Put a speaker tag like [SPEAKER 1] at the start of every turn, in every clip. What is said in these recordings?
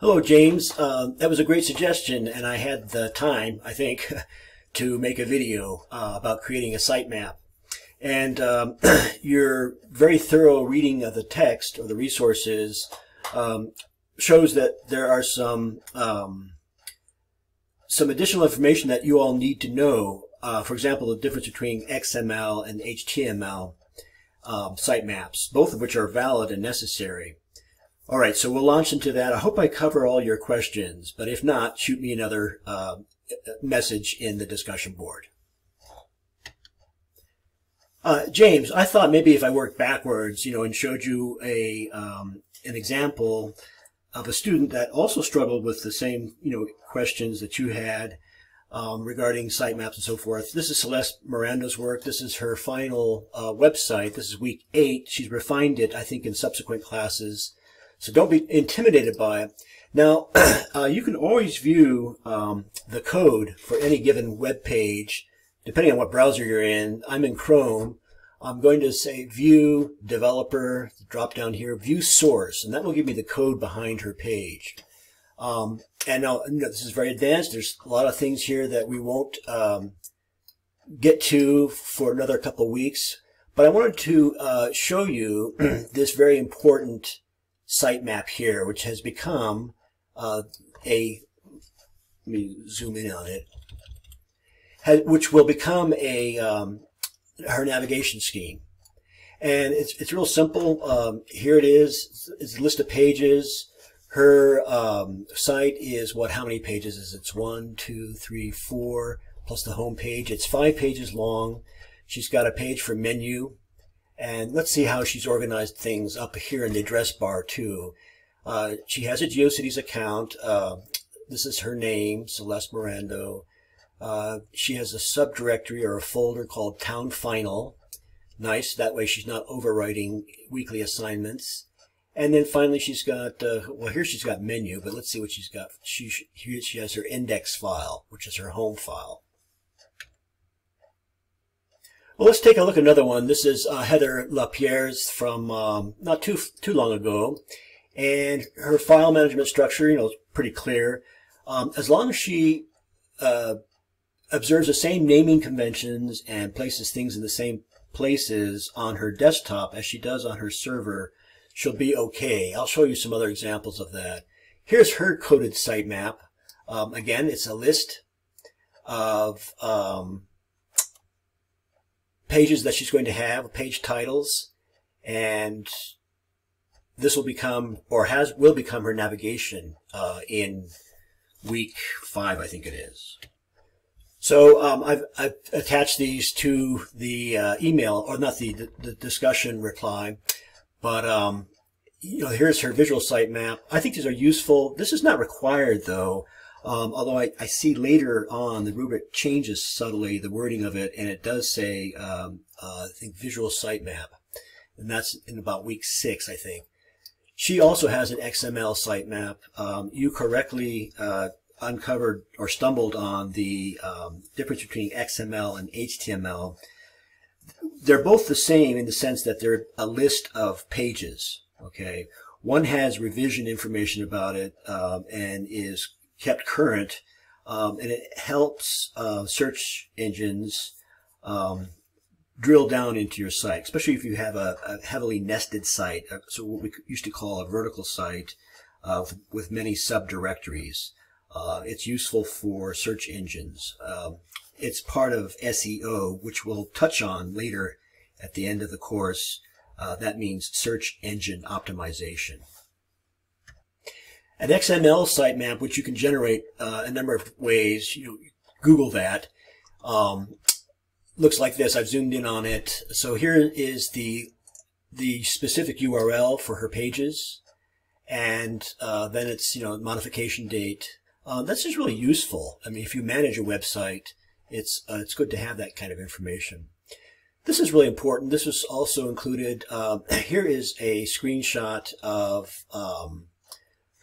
[SPEAKER 1] Hello, James. That was a great suggestion, and I had the time, I think, to make a video about creating a sitemap. And your very thorough reading of the text or the resources shows that there are some additional information that you all need to know. For example, the difference between XML and HTML sitemaps, both of which are valid and necessary. All right, so we'll launch into that. I hope I cover all your questions, but if not, shoot me another message in the discussion board. James, I thought maybe if I worked backwards, and showed you an example of a student that also struggled with the same, questions that you had regarding sitemaps and so forth. This is Celeste Miranda's work. This is her final website. This is week 8. She's refined it, I think, in subsequent classes. So don't be intimidated by it. Now, you can always view the code for any given web page, depending on what browser you're in. I'm in Chrome. I'm going to say View Developer, drop down here, View Source, and that will give me the code behind her page. And now, this is very advanced. There's a lot of things here that we won't get to for another couple weeks. But I wanted to show you this very important sitemap here, which has become let me zoom in on it, which will become her navigation scheme. And it's real simple. Here it is. It's a list of pages. Her site is how many pages is it? It's 1, 2, 3, 4 plus the home page. It's 5 pages long. She's got a page for menu. And let's see how she's organized things up here in the address bar too. She has a GeoCities account. This is her name, Celeste Miranda. She has a subdirectory or a folder called Town Final. Nice, that way she's not overwriting weekly assignments. And then finally she's got, here she's got menu, but let's see what she's got. Here she has her index file, which is her home file. Well, let's take a look at another one. This is Heather LaPierre's from not too long ago. And her file management structure, is pretty clear. As long as she observes the same naming conventions and places things in the same places on her desktop as she does on her server, she'll be okay. I'll show you some other examples of that. Here's her coded sitemap. Again, it's a list of pages that she's going to have, page titles, and this will become, or will become, her navigation in week 5, I think it is. So I've attached these to the email, or not the discussion reply, but here's her visual sitemap. I think these are useful. This is not required though. Although I see later on the rubric changes subtly the wording of it, and it does say, I think, visual sitemap, and that's in about week 6, I think. She also has an XML sitemap. You correctly uncovered or stumbled on the difference between XML and HTML. They're both the same in the sense that they're a list of pages. Okay, one has revision information about it and is kept current, and it helps search engines drill down into your site, especially if you have a heavily nested site, so what we used to call a vertical site with many subdirectories. It's useful for search engines. It's part of SEO, which we'll touch on later at the end of the course. That means search engine optimization. An XML sitemap, which you can generate a number of ways, Google that, looks like this. I've zoomed in on it. So here is the specific URL for her pages, and then it's modification date. That's just really useful. I mean, if you manage a website, it's good to have that kind of information. This is really important. This was also included. Here is a screenshot of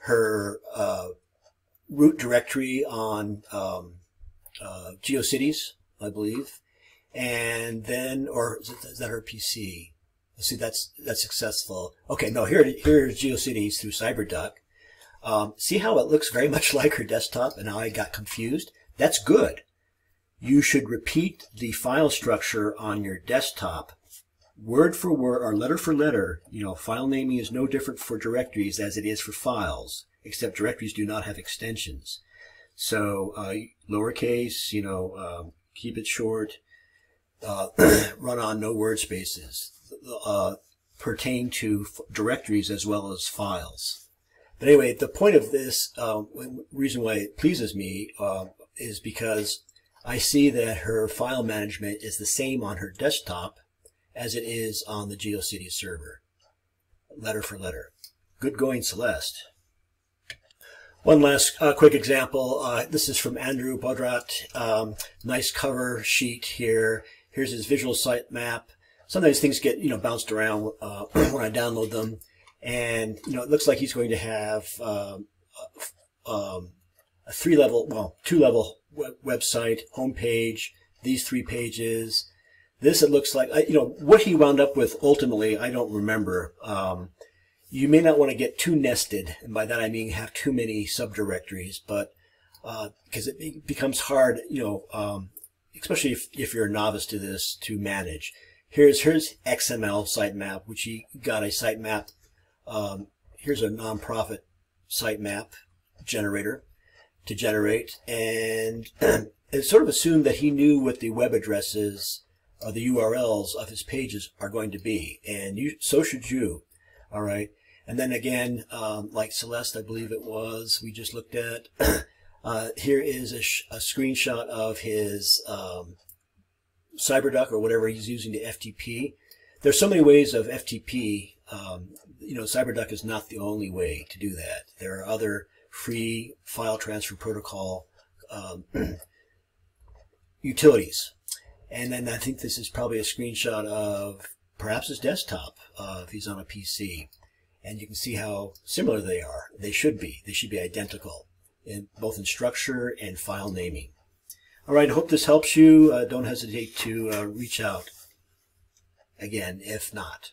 [SPEAKER 1] her root directory on GeoCities, I believe, and then, or is that her PC? Let's see, that's successful. Okay, no, here's GeoCities through CyberDuck. See how it looks very much like her desktop and how I got confused? That's good. You should repeat the file structure on your desktop word for word or letter for letter. You know, file naming is no different for directories as it is for files, except directories do not have extensions. So lowercase, you know, keep it short, run on no word spaces, pertain to directories as well as files. But anyway, the point of this, reason why it pleases me is because I see that her file management is the same on her desktop as it is on the GeoCities server, letter for letter. Good going, Celeste. One last quick example. This is from Andrew Bodrat. Nice cover sheet here. Here's his visual sitemap. Sometimes things get, you know, bounced around when I download them, and you know, it looks like he's going to have a two-level website, homepage, these 3 pages. This, it looks like, you know, what he wound up with ultimately, I don't remember. You may not want to get too nested, and by that I mean have too many subdirectories, but because it becomes hard, you know, especially if you're a novice to this, to manage. Here's XML sitemap, which he got a sitemap. Here's a nonprofit sitemap generator to generate, and it sort of assumed that he knew what the web addresses or the URLs of his pages are going to be, and so should you. All right. And then again, like Celeste, I believe it was, we just looked at, here is a screenshot of his CyberDuck or whatever he's using to FTP. There's so many ways of FTP. You know, CyberDuck is not the only way to do that. There are other free file transfer protocol utilities. And then I think this is probably a screenshot of perhaps his desktop if he's on a PC. And you can see how similar they are. They should be. They should be identical, both in structure and file naming. All right, I hope this helps you. Don't hesitate to reach out again if not.